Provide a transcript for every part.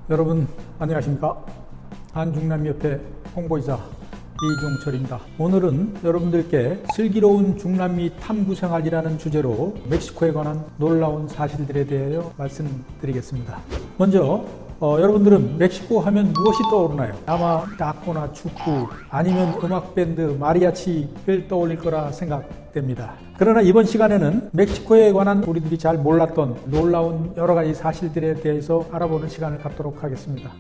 여러분 안녕하십니까? 한중남미협회 홍보이사 이종철입니다. 오늘은 여러분들께 슬기로운 중남미 탐구생활이라는 주제로 멕시코에 관한 놀라운 사실들에 대하여 말씀드리겠습니다. 먼저 여러분들은 멕시코 하면 무엇이 떠오르나요? 아마 탁구나 축구 아니면 음악밴드 마리아치를 떠올릴 거라 생각됩니다. 그러나 이번 시간에는 멕시코에 관한 우리들이 잘 몰랐던 놀라운 여러 가지 사실들에 대해서 알아보는 시간을 갖도록 하겠습니다.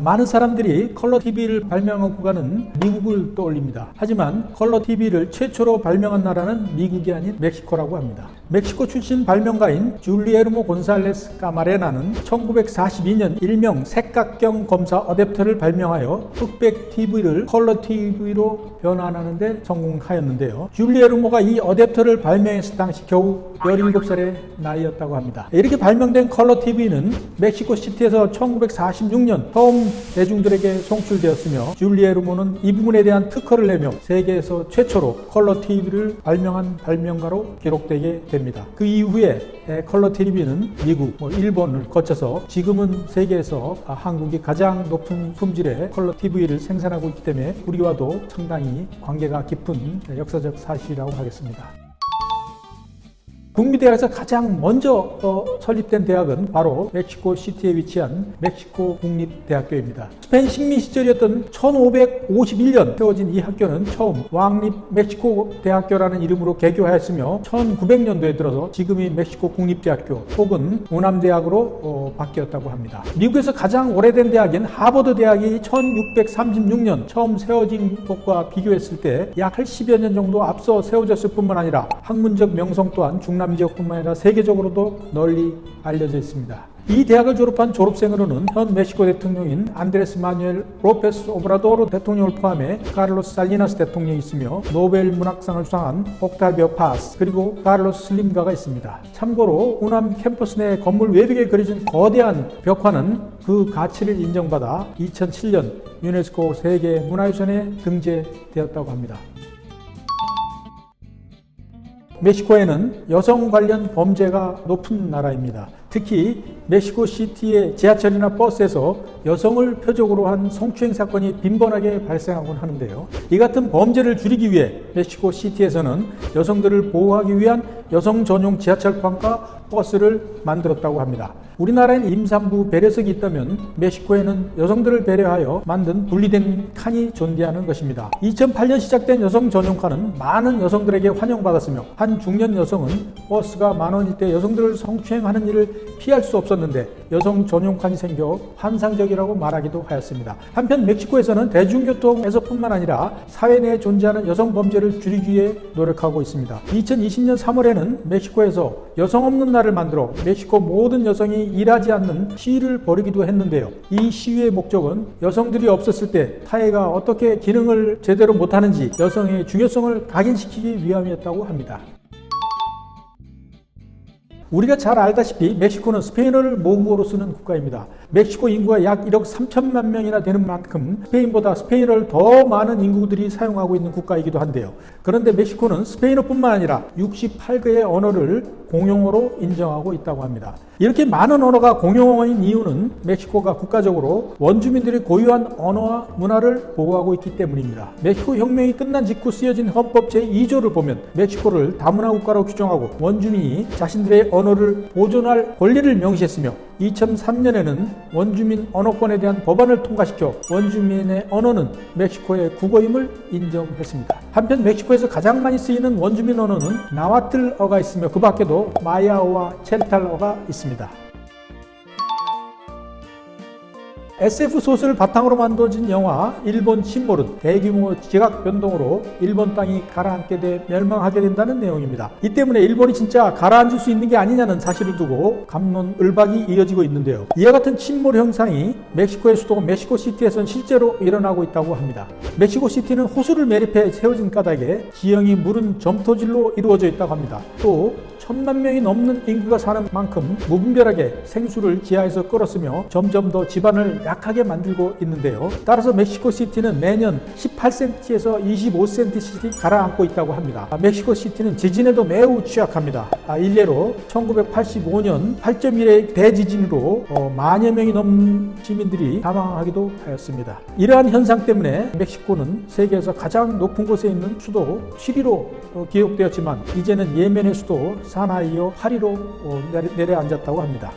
많은 사람들이 컬러 TV를 발명한 국가는 미국을 떠올립니다. 하지만 컬러 TV를 최초로 발명한 나라는 미국이 아닌 멕시코라고 합니다. 멕시코 출신 발명가인 줄리에르모 곤살레스 까마레나는 1942년 일명 색각경 검사 어댑터를 발명하여 흑백 TV를 컬러 TV로 변환하는 데 성공하였는데요. 줄리에르모가 이 어댑터를 발명했을 당시 겨우 17살의 나이였다고 합니다. 이렇게 발명된 컬러 TV는 멕시코 시티에서 1946년 처음 대중들에게 송출되었으며 줄리에르모는 이 부분에 대한 특허를 내며 세계에서 최초로 컬러 TV를 발명한 발명가로 기록되게 됩니다. 그 이후에 컬러 TV는 미국, 일본을 거쳐서 지금은 세계에서 한국이 가장 높은 품질의 컬러 TV를 생산하고 있기 때문에 우리와도 상당히 관계가 깊은 역사적 사실이라고 하겠습니다. 북미대학에서 가장 먼저 설립된 대학은 바로 멕시코 시티에 위치한 멕시코 국립대학교입니다. 스페인 식민 시절이었던 1551년 세워진 이 학교는 처음 왕립 멕시코 대학교라는 이름으로 개교하였으며 1900년도에 들어서 지금의 멕시코 국립대학교 혹은 우남대학으로 바뀌었다고 합니다. 미국에서 가장 오래된 대학인 하버드 대학이 1636년 처음 세워진 것과 비교했을 때 약 80여 년 정도 앞서 세워졌을 뿐만 아니라 학문적 명성 또한 중남 지역뿐만 아니라 세계적으로도 널리 알려져 있습니다. 이 대학을 졸업한 졸업생으로는 현 멕시코 대통령인 안드레스 마뉴엘 로페스 오브라도르 대통령을 포함해 카를로스 살리나스 대통령이 있으며 노벨 문학상을 수상한 옥타비오 파스 그리고 카를로스 슬림가가 있습니다. 참고로 우남 캠퍼스 내 건물 외벽에 그려진 거대한 벽화는 그 가치를 인정받아 2007년 유네스코 세계 문화유산에 등재되었다고 합니다. 멕시코에는 여성 관련 범죄가 높은 나라입니다. 특히 멕시코 시티의 지하철이나 버스에서 여성을 표적으로 한 성추행 사건이 빈번하게 발생하곤 하는데요. 이 같은 범죄를 줄이기 위해 멕시코 시티에서는 여성들을 보호하기 위한 여성 전용 지하철판과 버스를 만들었다고 합니다. 우리나라엔 임산부 배려석이 있다면 멕시코에는 여성들을 배려하여 만든 분리된 칸이 존재하는 것입니다. 2008년 시작된 여성 전용칸은 많은 여성들에게 환영받았으며 한 중년 여성은 버스가 만원일 때 여성들을 성추행하는 일을 피할 수 없었는데 여성 전용칸이 생겨 환상적이라고 말하기도 하였습니다. 한편 멕시코에서는 대중교통에서뿐만 아니라 사회 내에 존재하는 여성 범죄를 줄이기 위해 노력하고 있습니다. 2020년 3월에는 멕시코에서 여성 없는 날을 만들어 멕시코 모든 여성이 일하지 않는 시위를 벌이기도 했는데요. 이 시위의 목적은 여성들이 없었을 때 사회가 어떻게 기능을 제대로 못하는지 여성의 중요성을 각인시키기 위함이었다고 합니다. 우리가 잘 알다시피 멕시코는 스페인어를 모국어로 쓰는 국가입니다. 멕시코 인구가 약 1억 3천만 명이나 되는 만큼 스페인보다 스페인어를 더 많은 인구들이 사용하고 있는 국가이기도 한데요. 그런데 멕시코는 스페인어뿐만 아니라 68개의 언어를 공용어로 인정하고 있다고 합니다. 이렇게 많은 언어가 공용어인 이유는 멕시코가 국가적으로 원주민들이 고유한 언어와 문화를 보호하고 있기 때문입니다. 멕시코 혁명이 끝난 직후 쓰여진 헌법 제2조를 보면 멕시코를 다문화 국가로 규정하고 원주민이 자신들의 언어를 보존할 권리를 명시했으며 2003년에는 원주민 언어권에 대한 법안을 통과시켜 원주민의 언어는 멕시코의 국어임을 인정했습니다. 한편 멕시코에서 가장 많이 쓰이는 원주민 언어는 나와틀어가 있으며 그 밖에도 마야어와 첼탈어가 있습니다. SF 소설을 바탕으로 만들어진 영화 일본 침몰은 대규모 지각 변동으로 일본 땅이 가라앉게 돼 멸망하게 된다는 내용입니다. 이 때문에 일본이 진짜 가라앉을 수 있는 게 아니냐는 사실을 두고 갑론을박이 이어지고 있는데요. 이와 같은 침몰 현상이 멕시코의 수도 멕시코시티에서는 실제로 일어나고 있다고 합니다. 멕시코시티는 호수를 매립해 세워진 까닭에 지형이 무른 점토질로 이루어져 있다고 합니다. 또 1000만 명이 넘는 인구가 사는 만큼 무분별하게 생수를 지하에서 끌었으며 점점 더 지반을 약하게 만들고 있는데요. 따라서 멕시코시티는 매년 18cm에서 25cm씩 가라앉고 있다고 합니다. 멕시코시티는 지진에도 매우 취약합니다. 일례로 1985년 8.1의 대지진으로 만여 명이 넘는 시민들이 사망하기도 하였습니다. 이러한 현상 때문에 멕시코는 세계에서 가장 높은 곳에 있는 수도 7위로 기록되었지만 이제는 예멘의 수도 사나에 이어 8위로 내려앉았다고 합니다.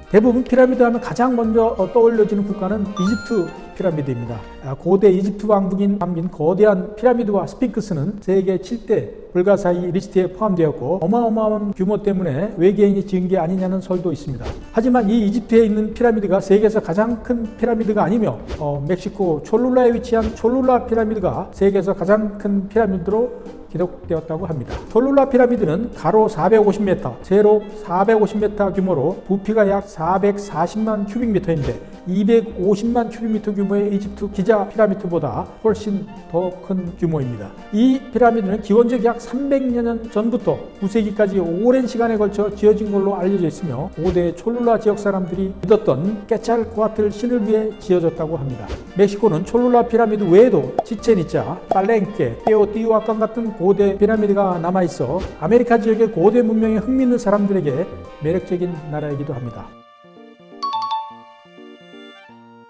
대부분 피라미드 하면 가장 먼저 떠올려지는 국가는 이집트 피라미드입니다. 고대 이집트 왕국인 남긴 거대한 피라미드와 스핑크스는 세계 7대 불가사의 리스트에 포함되었고 어마어마한 규모 때문에 외계인이 지은 게 아니냐는 설도 있습니다. 하지만 이 이집트에 있는 피라미드가 세계에서 가장 큰 피라미드가 아니며 멕시코 촐룰라에 위치한 촐룰라 피라미드가 세계에서 가장 큰 피라미드로 기록되었다고 합니다. 촐룰라 피라미드는 가로 450m, 세로 450m 규모로 부피가 약 440만 큐빅미터인데 250만 큐빅미터 규모의 이집트 기자 피라미드보다 훨씬 더 큰 규모입니다. 이 피라미드는 기원적 약 300여 년 전부터 9세기까지 오랜 시간에 걸쳐 지어진 걸로 알려져 있으며 5대 촐룰라 지역 사람들이 믿었던 깨찰코아틀 신을 위해 지어졌다고 합니다. 멕시코는 촐룰라 피라미드 외에도 치첸이짜, 팔렌케, 테오티후아칸 같은 고대 피라미드가 남아있어 아메리카 지역의 고대 문명에 흥미있는 사람들에게 매력적인 나라이기도 합니다.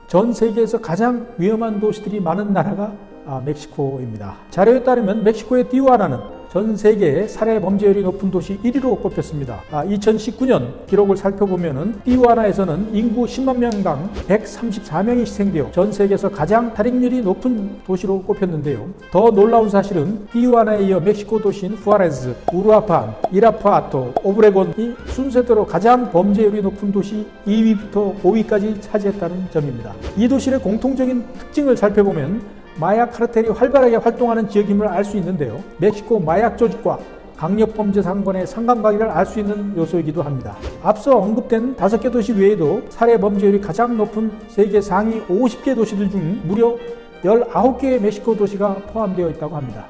전 세계에서 가장 위험한 도시들이 많은 나라가 멕시코입니다. 자료에 따르면 멕시코의 티후아나는 전 세계의 살해 범죄율이 높은 도시 1위로 꼽혔습니다. 2019년 기록을 살펴보면 티후아나에서는 인구 10만 명당 134명이 희생되어 전 세계에서 가장 살인율이 높은 도시로 꼽혔는데요. 더 놀라운 사실은 티후아나에 이어 멕시코 도시인 후아레즈, 우루아판, 이라파토, 오브레곤이 순서대로 가장 범죄율이 높은 도시 2위부터 5위까지 차지했다는 점입니다. 이 도시의 공통적인 특징을 살펴보면 마약 카르텔이 활발하게 활동하는 지역임을 알 수 있는데요. 멕시코 마약 조직과 강력범죄 사건의 상관관계를 알 수 있는 요소이기도 합니다. 앞서 언급된 5개 도시 외에도 살해 범죄율이 가장 높은 세계 상위 50개 도시들 중 무려 19개의 멕시코 도시가 포함되어 있다고 합니다.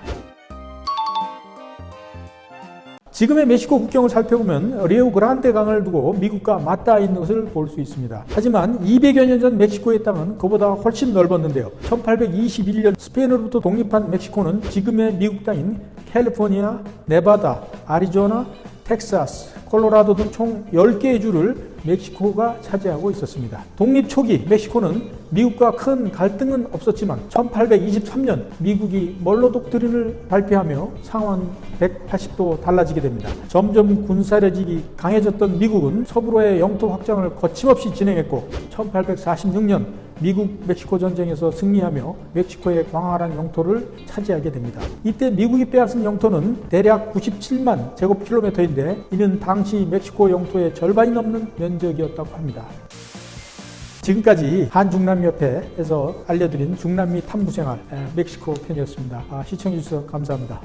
지금의 멕시코 국경을 살펴보면 리오그란데 강을 두고 미국과 맞닿아 있는 것을 볼 수 있습니다. 하지만 200여 년 전 멕시코의 땅은 그보다 훨씬 넓었는데요. 1821년 스페인으로부터 독립한 멕시코는 지금의 미국 땅인 캘리포니아, 네바다, 아리조나, 텍사스, 콜로라도 등 총 10개의 주를 멕시코가 차지하고 있었습니다. 독립 초기 멕시코는 미국과 큰 갈등은 없었지만 1823년 미국이 멀로 독트린을 발표하며 상황은 180도 달라지게 됩니다. 점점 군사력이 강해졌던 미국은 서부로의 영토 확장을 거침없이 진행했고 1846년 미국 멕시코 전쟁에서 승리하며 멕시코의 광활한 영토를 차지하게 됩니다. 이때 미국이 빼앗은 영토는 대략 97만 제곱킬로미터인데 이는 당시 멕시코 영토의 절반이 넘는 면적이었다고 합니다. 지금까지 한중남협회에서 알려드린 중남미 탐구생활 멕시코 편이었습니다. 시청해주셔서 감사합니다.